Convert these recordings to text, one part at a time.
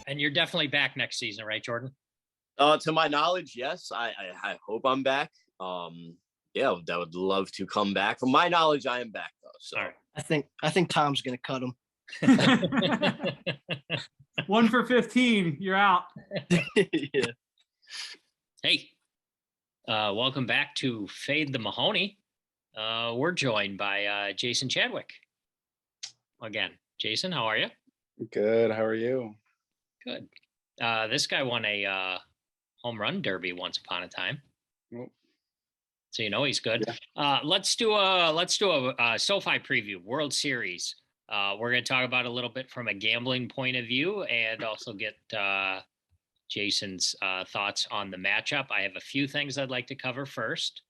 And you're definitely back next season, right, Jordan? To my knowledge, yes. I hope I'm back. Yeah, I would love to come back. From my knowledge, I am back though. So All right. I think Tom's gonna cut him. 1 for 15. You're out. Yeah. Hey, welcome back to Fade the Mahoney. We're joined by Jason Chadwick. Again, Jason, how are you? Good. How are you? Good. This guy won a home run derby once upon a time. Well, So you know he's good. Yeah. Let's do a SoFi preview, World Series. We're going to talk about a little bit from a gambling point of view, and also get Jason's thoughts on the matchup. I have a few things I'd like to cover first.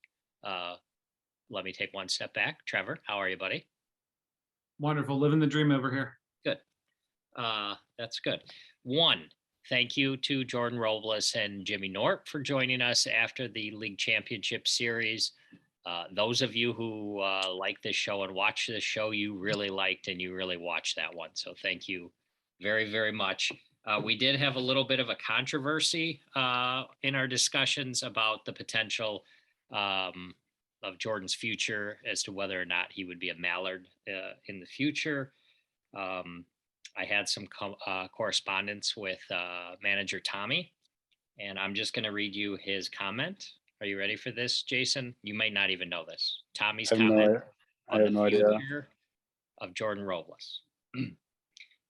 Let me take one step back. Trevor, how are you, buddy? Wonderful. Living the dream over here. Good. That's good. One, thank you to Jordan Robles and Jimmy Nort for joining us after the League Championship Series. Those of you who like this show and watch this show, you really liked and you really watched that one. So thank you very, very much. We did have a little bit of a controversy in our discussions about the potential of Jordan's future as to whether or not he would be a Mallard in the future. I had some correspondence with manager Tommy, and I'm just going to read you his comment. Are you ready for this, Jason? You may not even know this. Tommy's comment I have no idea. Of Jordan Robles.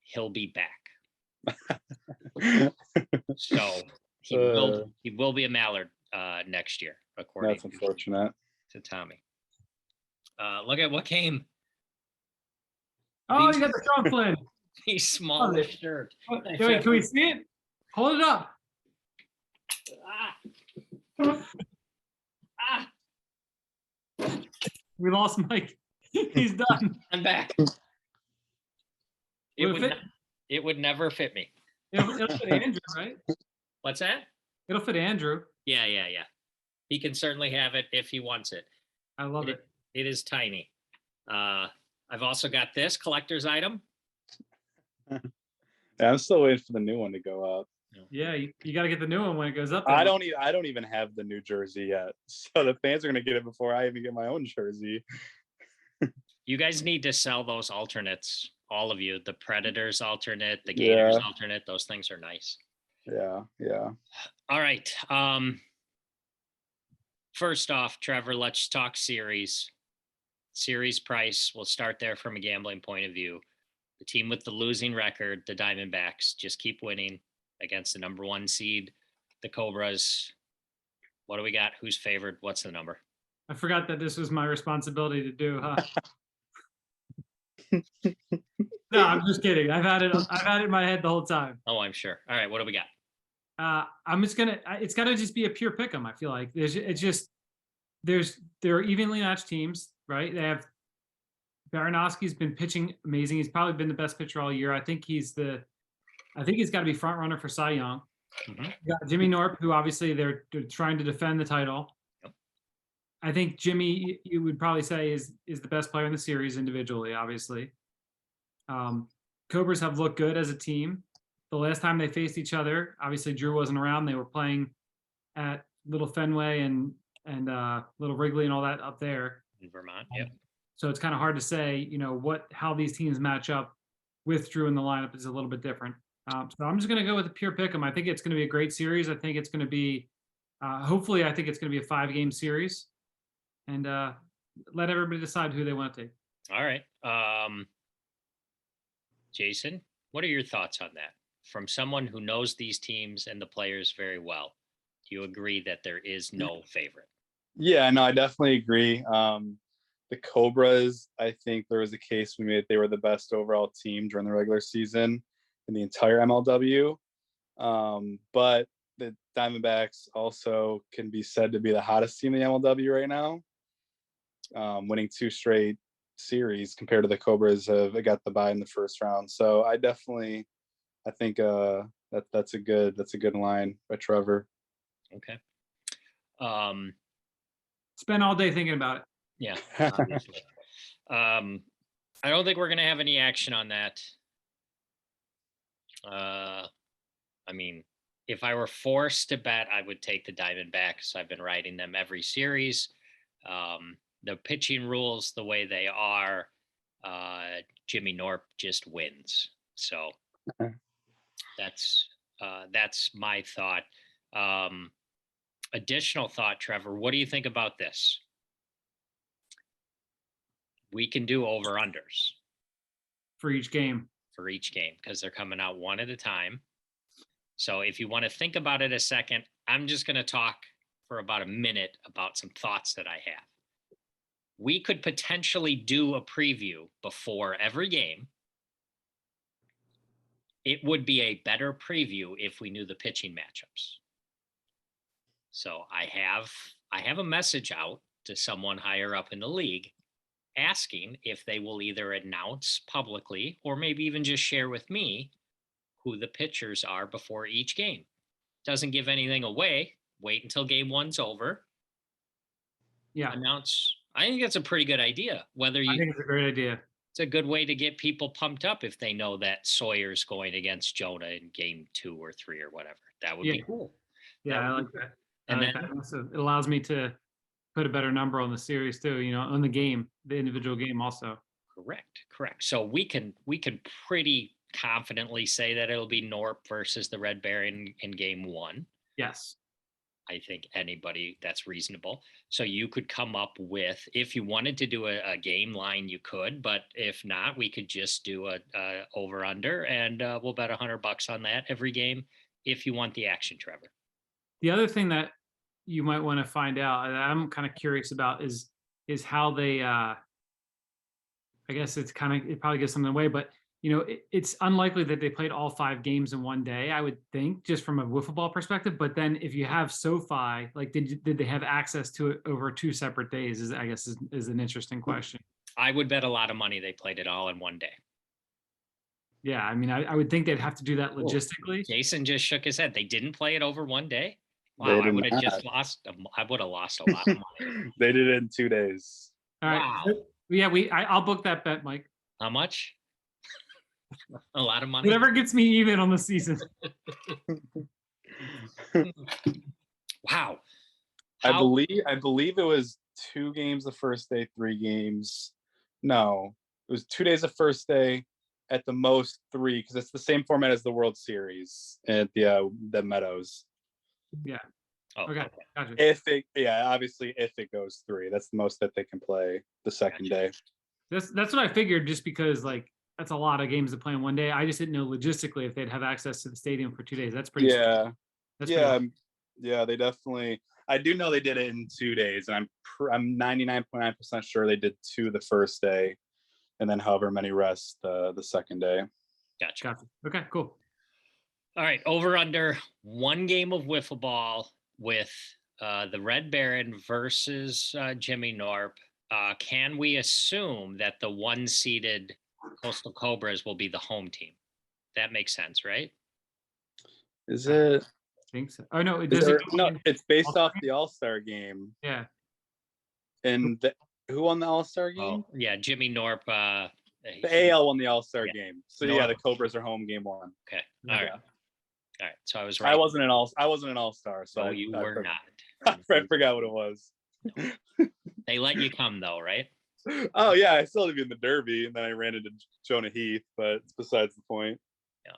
He'll be back. So he will be a Mallard next year, according That's unfortunate. to Tommy. Look at what came. Oh, you got the trunk flint. He's small as shirt. Wait, can we see it? Hold it up. We lost Mike. He's done. I'm back. It would never fit me. It'll fit Andrew, right? What's that? It'll fit Andrew. Yeah. He can certainly have it if he wants it. I love it. It is tiny. I've also got this collector's item. Yeah, I'm still waiting for the new one to go up. Yeah, you got to get the new one when it goes up. I don't even have the new jersey yet, so the fans are gonna get it before I even get my own jersey. You guys need to sell those alternates, all of you. The Predators alternate, the Gators alternate. Those things are nice. Yeah. All right. First off, Trevor, let's talk series. Series price. We'll start there from a gambling point of view. The team with the losing record, the DiamondBacks, just keep winning against the number 1 seed, the Cobras. What do we got? Who's favored? What's the number? I forgot that this was my responsibility to do, huh? No, I'm just kidding. I've had it in my head the whole time. Oh, I'm sure. All right, what do we got? It's got to just be a pure pick 'em. I feel like they're evenly matched teams, right? They have Baranowski's been pitching amazing. He's probably been the best pitcher all year. I think he's got to be front runner for Cy Young. Mm-hmm. You got Jimmy Norp, who obviously they're trying to defend the title. Yep. I think Jimmy, you would probably say, is the best player in the series individually, obviously. Cobras have looked good as a team. The last time they faced each other, obviously Drew wasn't around. They were playing at Little Fenway and Little Wrigley and all that up there In Vermont, yep. So it's kind of hard to say, how these teams match up with Drew in the lineup is a little bit different. So I'm just going to go with a pure pick 'em. I think it's going to be a great series. I think it's going to be, hopefully, I think it's going to be a 5-game series, and let everybody decide who they want to take. All right. Jason, what are your thoughts on that? From someone who knows these teams and the players very well, do you agree that there is no favorite? Yeah, no, I definitely agree. The Cobras, I think there was a case we made they were the best overall team during the regular season in the entire MLW. But the Diamondbacks also can be said to be the hottest team in the MLW right now, winning 2 straight series compared to the Cobras have got the bye in the first round. So I think that's a good line by Trevor. Okay. Spend all day thinking about it. Yeah. Obviously. I don't think we're going to have any action on that. I mean, if I were forced to bet, I would take the Diamondbacks. I've been riding them every series. The pitching rules the way they are, Jimmy Norp just wins. So that's my thought. Additional thought, Trevor, what do you think about this? We can do over-unders For each game. because they're coming out one at a time. So if you want to think about it a second, I'm just going to talk for about a minute about some thoughts that I have. We could potentially do a preview before every game. It would be a better preview if we knew the pitching matchups. So I have a message out to someone higher up in the league asking if they will either announce publicly or maybe even just share with me who the pitchers are before each game. Doesn't give anything away. Wait until game one's over. Yeah, Announce. I think that's a pretty good idea. I think it's a great idea. It's a good way to get people pumped up if they know that Sawyer's going against Jonah in game 2 or 3 or whatever. That would be cool. Yeah, That I would like be that. And I like then, that. Also, it allows me to put a better number on the series too, on the game, the individual game also. correct. So we can pretty confidently say that it'll be Norp versus the Red Baron in game 1. Yes. I think anybody that's reasonable. So you could come up with, if you wanted to do a game line, you could, but if not, we could just do a over under, and we'll bet $100 on that every game if you want the action, Trevor. The other thing that you might want to find out, and I'm kind of curious about, is how they. I guess it probably gives something away, but it's unlikely that they played all 5 games in one day, I would think, just from a wiffle ball perspective. But then if you have SoFi, like, did they have access to it over 2 separate days? Is an interesting question. I would bet a lot of money they played it all in one day. Yeah, I mean, I would think they'd have to do that logistically. Jason just shook his head. They didn't play it over one day. They Wow, I did would have not. just lost. I would have lost a lot of money. They did it in 2 days. All right. Wow. So, yeah, I'll book that bet, Mike. How much? A lot of money. Whatever gets me even on the season. Wow. I How- believe it was 2 games the first day, 3 games. No, it was 2 days the first day, at the most 3, because it's the same format as the World Series at the Meadows. Oh, Okay, gotcha. Obviously if it goes 3, that's the most that they can play the second day. That's what I figured, just because, like, that's a lot of games to play in one day. I just didn't know logistically if they'd have access to the stadium for 2 days. That's pretty. Yeah, That's yeah, pretty- yeah. They definitely. I do know they did it in 2 days, and I'm 99.9% sure they did 2 the first day, and then however many rest the second day. Gotcha. Okay, cool. All right, over under 1 game of wiffle ball with the Red Baron versus Jimmy Norp. Can we assume that the 1-seeded Coastal Cobras will be the home team? That makes sense, right? Is it? I think so. Oh no, it Is doesn't. there, no, it's based All-Star off the All-Star game. Yeah. And who won the All-Star game? Oh, yeah, Jimmy Norp. The AL won the All-Star Yeah. game. So Norp. yeah, the Cobras are home game 1. Okay, all right, Yeah. all right. So I was right. I wasn't an All-Star, so No, I you were not. I forgot what it was. They let you come though, right? Oh yeah, I still had to be in the Derby, and then I ran into Jonah Heath, but it's besides the point. Yeah.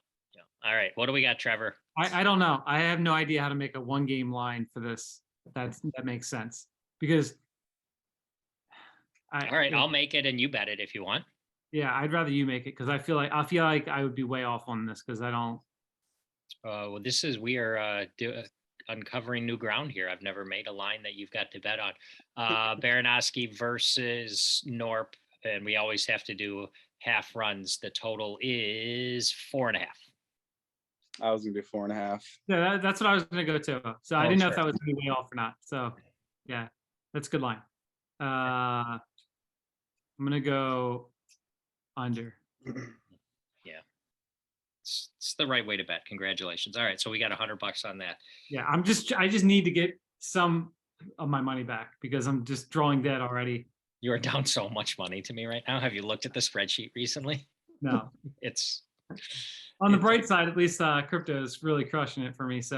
All right. What do we got, Trevor? I don't know. I have no idea how to make a 1-game line for this. That makes sense, because. All right, I'll make it and you bet it if you want. Yeah, I'd rather you make it, because I feel like I would be way off on this, because I don't. Well, we are uncovering new ground here. I've never made a line that you've got to bet on. Baranowski versus Norp, and we always have to do half runs. The total is 4.5. I was gonna do 4.5. Yeah, that's what I was going to go to. So I Oh, didn't know if sure. that was going to be way off or not. So yeah, that's a good line. I'm going to go under. It's the right way to bet. Congratulations. All right, so we got $100 on that. Yeah, I just need to get some of my money back, because I'm just drawing dead already. You are down so much money to me right now. Have you looked at the spreadsheet recently? No. It's On the bright side, at least crypto is really crushing it for me. So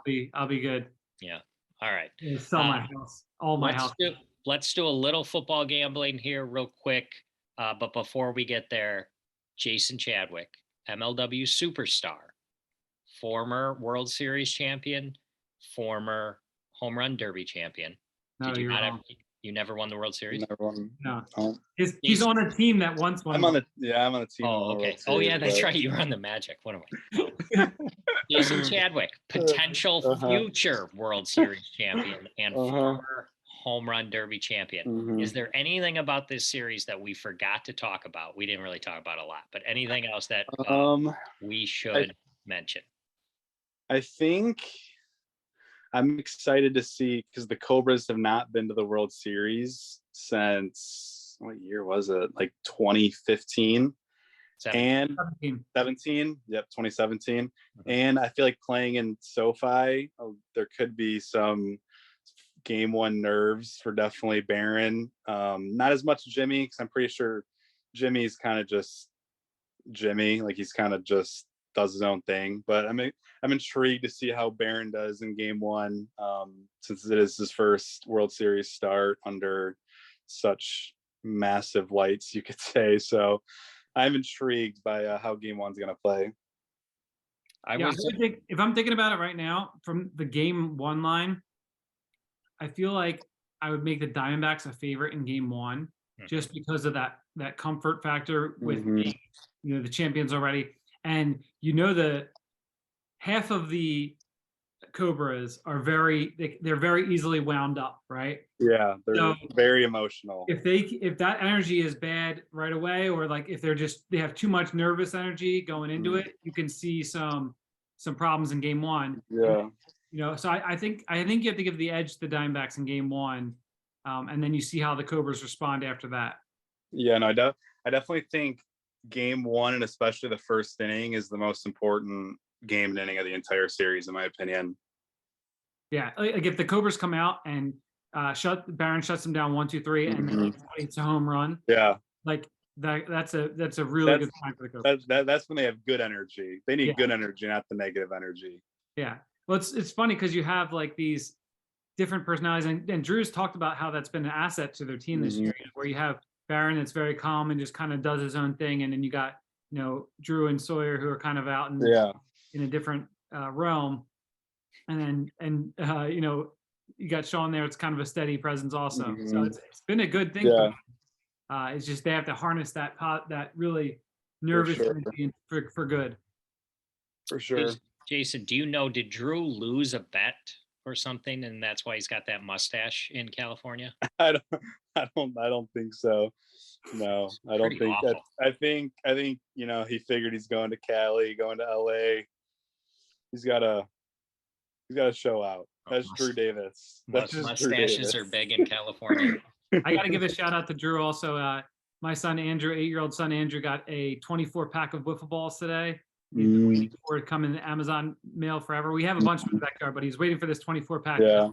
Mm. I'll be good. Yeah. All right. Sell my house, all my house. Let's do a little football gambling here real quick. But before we get there, Jason Chadwick, MLW superstar, former World Series champion, former home run derby champion. No, Did you you're not wrong. you never won the World Series? Never won. No. Oh, He's on a team that once won. I'm on a I'm on a team. Oh, on the okay. World Oh, yeah, Series, that's but- right. You were on the Magic. What am I? Jason Chadwick, potential future World Series champion and former home run derby champion. Mhm. Is there anything about this series that we forgot to talk about? We didn't really talk about a lot, but anything else that we should mention? I think I'm excited to see, because the Cobras have not been to the World Series since, what year was it? Like 2015 and 17. Yep, 2017. And I feel like playing in SoFi, there could be some game one nerves for definitely Barron. Not as much Jimmy, because I'm pretty sure Jimmy's kind of just Jimmy, like he's kind of just does his own thing. But I'm intrigued to see how Barron does in game one, since it is his first World Series start under such massive lights, you could say. So I'm intrigued by how game one's going to play. I would think, if I'm thinking about it right now, from the game one line, I feel like I would make the Diamondbacks a favorite in game one, just because of that comfort factor with being, the champions already. And the half of the Cobras are they're very easily wound up, right? Yeah, they're very emotional. If that energy is bad right away, or like if they have too much nervous energy going into it, you can see some problems in game one. Yeah. So I think you have to give the edge to the Diamondbacks in game one, and then you see how the Cobras respond after that. Yeah, no, I definitely think game one, and especially the first inning, is the most important game and inning of the entire series, in my opinion. Yeah, like if the Cobras come out and Barron shuts them down 1-2-3, and then it's a home run. Yeah, like that's a really good sign for the Cobras. That's when they have good energy. They need good energy, not the negative energy. Yeah, well, it's funny because you have like these different personalities, and Drew's talked about how that's been an asset to their team this year, where you have Barron that's very calm and just kind of does his own thing, and then you got Drew and Sawyer who are kind of out in a different realm, and then you got Sean there. It's kind of a steady presence also. So it's been a good thing. Yeah. It's just they have to harness that really nervous energy for good. For sure. Jason, did Drew lose a bet or something, and that's why he's got that mustache in California? I don't think so. No, I don't think that. I think he figured he's going to Cali, going to LA. He's got to show out. That's Drew Davis. That's just mustaches are big in California. I got to give a shout out to Drew also. My son Andrew, 8-year-old son Andrew, got a 24 pack of wiffle balls today. He's been waiting for it to come in the Amazon mail forever. We have a bunch in the backyard, but he's waiting for this 24 pack. Yeah.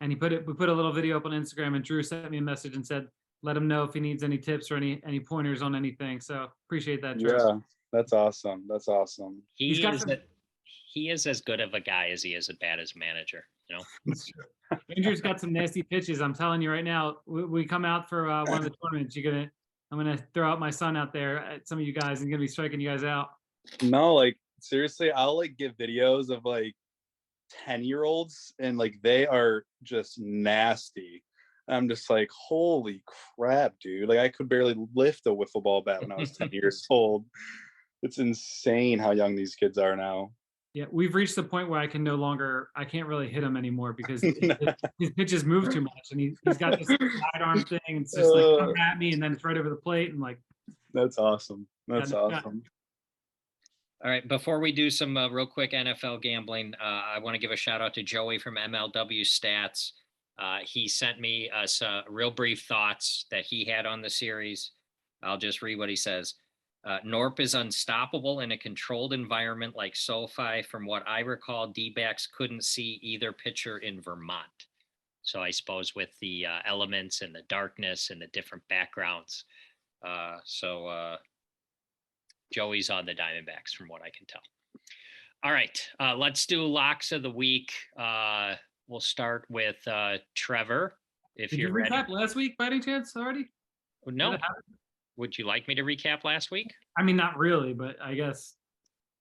And we put a little video up on Instagram, and Drew sent me a message and said, let him know if he needs any tips or any pointers on anything. So appreciate that, Drew. Yeah, that's awesome. That's awesome. He is as good of a guy as he is as bad as a manager. Andrew's got some nasty pitches. I'm telling you right now. We come out for one of the tournaments. I'm gonna throw out my son out there at some of you guys, and gonna be striking you guys out. No, like seriously, I'll like give videos of like 10-year-olds, and like they are just nasty. I'm just like, holy crap, dude. Like I could barely lift a wiffle ball bat when I was 10 years old. It's insane how young these kids are now. Yeah, we've reached the point where I can't really hit him anymore because his pitches move too much, and he's got this sidearm thing, and it's just like come at me, and then it's right over the plate, and like. That's awesome. That's awesome. All right, before we do some real quick NFL gambling, I want to give a shout out to Joey from MLW Stats. He sent me some real brief thoughts that he had on the series. I'll just read what he says. Norp is unstoppable in a controlled environment like SoFi. From what I recall, D-backs couldn't see either pitcher in Vermont. So I suppose with the elements and the darkness and the different backgrounds. Joey's on the Diamondbacks from what I can tell. All right, let's do locks of the week. We'll start with Trevor. If Did you're you ready. recap last week by any chance already? No. Did it happen? Would you like me to recap last week? I mean, not really, but I guess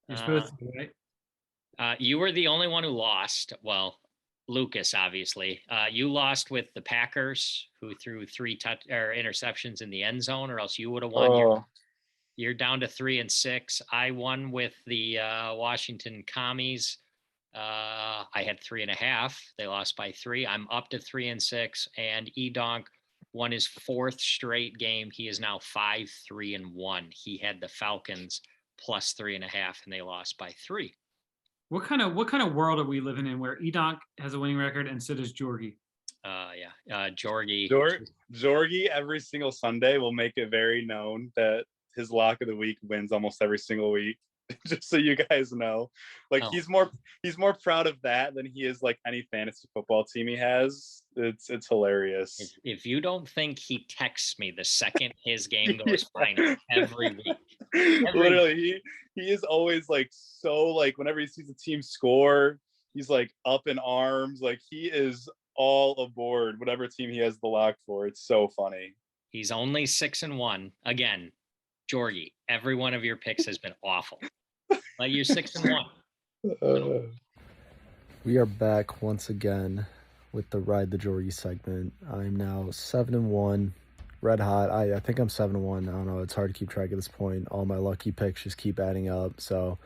you're supposed to, right? You were the only one who lost. Well, Lucas, obviously. You lost with the Packers, who threw 3 interceptions in the end zone, or else you would have won. Oh, You're down to 3-6. I won with the Washington Commies. I had 3.5. They lost by 3. I'm up to 3-6, and Edonk won his 4th straight game. He is now 5-3-1. He had the Falcons plus 3.5, and they lost by 3. What kind of world are we living in where Edonk has a winning record and so does Jorgie? Jorgie. Jorgie every single Sunday will make it very known that his lock of the week wins almost every single week. Just so you guys know, like he's more proud of that than he is like any fantasy football team he has. It's hilarious. If you don't think he texts me the second his game goes final every week. Literally, he is always like so like whenever he sees a team score, he's like up in arms, like he is all aboard whatever team he has the lock for. It's so funny. He's only 6-1. Again, Jorgie, every one of your picks has been awful. But you're 6-1. We are back once again with the Ride the Jorgie segment. I'm now 7-1, red hot. I think I'm 7-1. I don't know. It's hard to keep track at this point. All my lucky picks just keep adding up. So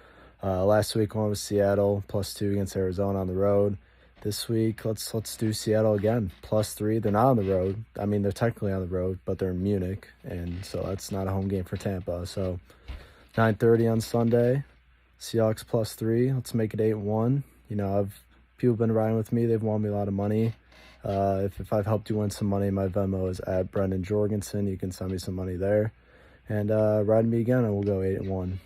last week one was Seattle +2 against Arizona on the road. This week let's do Seattle again +3. They're not on the road. I mean, they're technically on the road, but they're in Munich, and so that's not a home game for Tampa. So 9:30 on Sunday. Seahawks +3. Let's make it 8-1. You know, people been riding with me. They've won me a lot of money. If I've helped you win some money, my Venmo is at Brendan Jorgensen. You can send me some money there. And ride me again, and we'll go 8-1.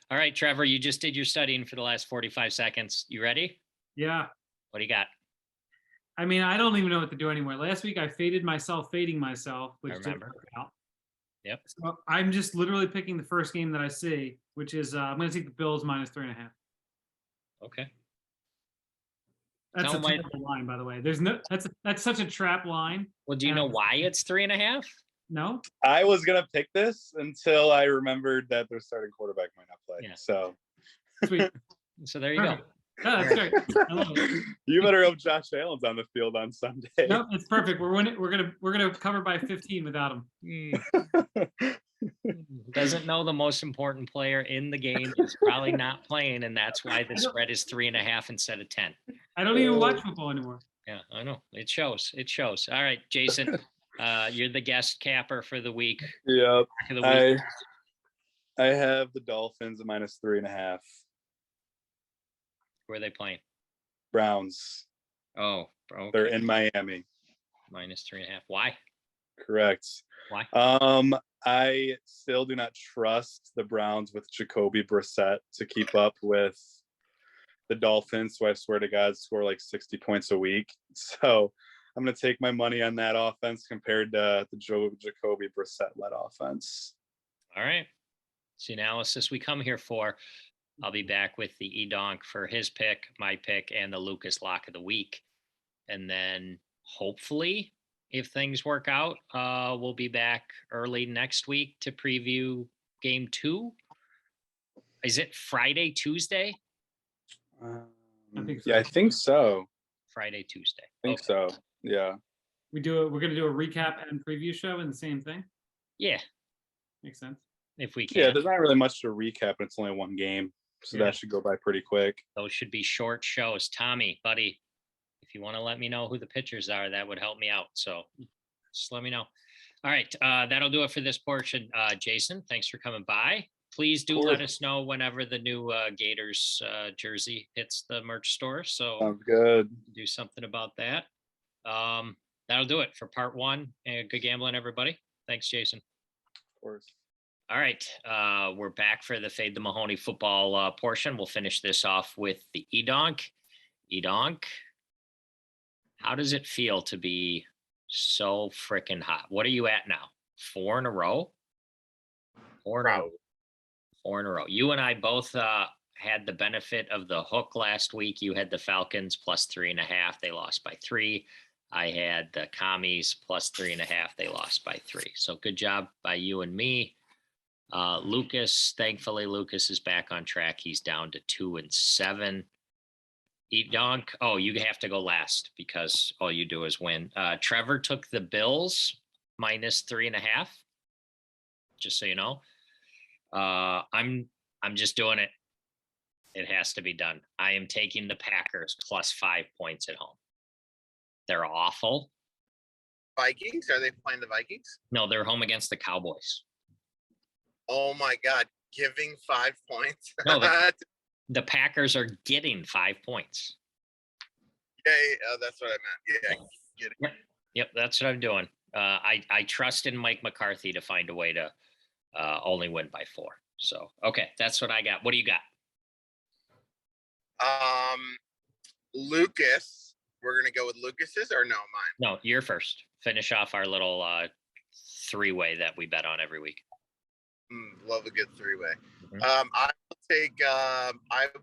All right, Trevor, you just did your studying for the last 45 seconds. You ready? Yeah. What do you got? I mean, I don't even know what to do anymore. Last week I fading myself, which didn't work out. Yep. So I'm just literally picking the first game that I see, which is I'm going to take the Bills -3.5. Okay. That's Tell a my- terrible line, by the way. There's no that's such a trap line. Well, do you know why it's 3.5? No. I was gonna pick this until I remembered that their starting quarterback might not play. Yeah. So Sweet. So there you go. Perfect. Yeah, that's great. I love it. you better hope Josh Allen's on the field on Sunday. Nope, it's perfect. We're winning. We're gonna cover by 15 without him. Doesn't know the most important player in the game is probably not playing, and that's why the spread is 3.5 instead of 10. I don't even watch football anymore. Yeah, I know. It shows. It shows. All right, Jason, you're the guest capper for the week. Yep. Back of the week. I have the Dolphins at -3.5. Where are they playing? Browns. Oh, okay. They're in Miami. -3.5. Why? Correct. Why? I still do not trust the Browns with Jacoby Brissett to keep up with the Dolphins, so I swear to God, score like 60 points a week. So I'm going to take my money on that offense compared to the Jacoby Brissett-led offense. All right. It's the analysis we come here for. I'll be back with the Edonk for his pick, my pick, and the Lucas lock of the week. And then hopefully, if things work out, we'll be back early next week to preview game 2. Is it Friday, Tuesday? I think so. Yeah, I think so. Friday, Tuesday. I think so. Yeah. We're gonna do a recap and preview show in the same thing. Yeah, Makes sense. if we can. Yeah, there's not really much to recap, but it's only one game. So Yeah. that should go by pretty quick. Those should be short shows. Tommy, buddy, if you want to let me know who the pitchers are, that would help me out. So just let me know. All right, that'll do it for this portion. Jason, thanks for coming by. Please do let us know whenever the new Gators jersey hits the merch store. So Sounds good. do something about that. That'll do it for part 1. And good gambling, everybody. Thanks, Jason. Of course. All right, we're back for the Fade the Mahoney football portion. We'll finish this off with the Edonk. Edonk, how does it feel to be so freaking hot? What are you at now? 4 in a row? 4 in a row. 4 in a row. You and I both had the benefit of the hook last week. You had the Falcons plus 3.5. They lost by 3. I had the Commies plus 3.5. They lost by 3. So good job by you and me. Lucas, thankfully, Lucas is back on track. He's down to 2 and 7. Eat donk. Oh, you have to go last because all you do is win. Trevor took the Bills minus 3.5. Just so you know. I'm just doing it. It has to be done. I am taking the Packers plus 5 points at home. They're awful. Vikings? Are they playing the Vikings? No, they're home against the Cowboys. Oh my God. Giving 5 points. No, the Packers are getting 5 points. Yeah, that's what I meant. Yeah. Get it. Yep, that's what I'm doing. I trust in Mike McCarthy to find a way to only win by 4. So, okay, that's what I got. What do you got? Lucas. We're going to go with Lucas's or no, mine? No, you're first. Finish off our little 3-way that we bet on every week. Love a good 3-way. Mhm. I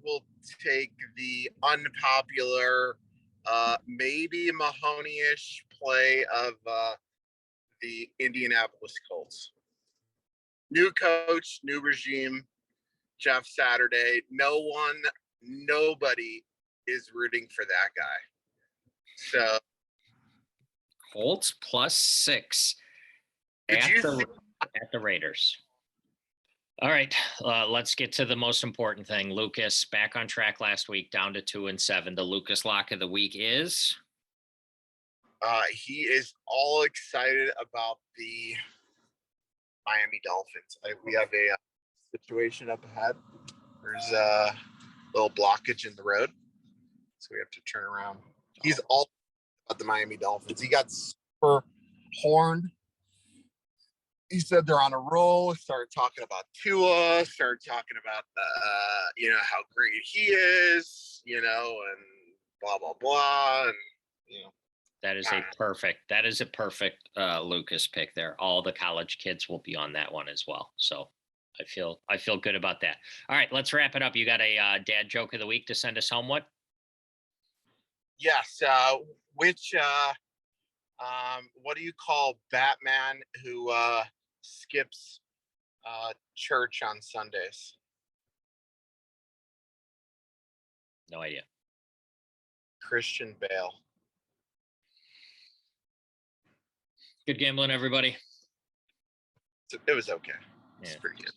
will take the unpopular, maybe Mahoney-ish play of the Indianapolis Colts. New coach, new regime, Jeff Saturday. Nobody is rooting for that guy. So Colts plus 6 Did at you the Raiders. All right, let's get to the most important thing. Lucas back on track last week, down to 2 and 7. The Lucas lock of the week is. he is all excited about the Miami Dolphins. We have a situation up ahead. There's a little blockage in the road, so we have to turn around. He's all about the Miami Dolphins. He got super horned. He said they're on a roll. Started talking about Tua. Started talking about how great he is. And blah blah blah. And That is a perfect Lucas pick there. All the college kids will be on that one as well. So I feel good about that. All right, let's wrap it up. You got a dad joke of the week to send us home with? Yes. What do you call Batman who skips church on Sundays? No idea. Christian Bale. Good gambling, everybody. It was okay. It's Yeah. pretty good.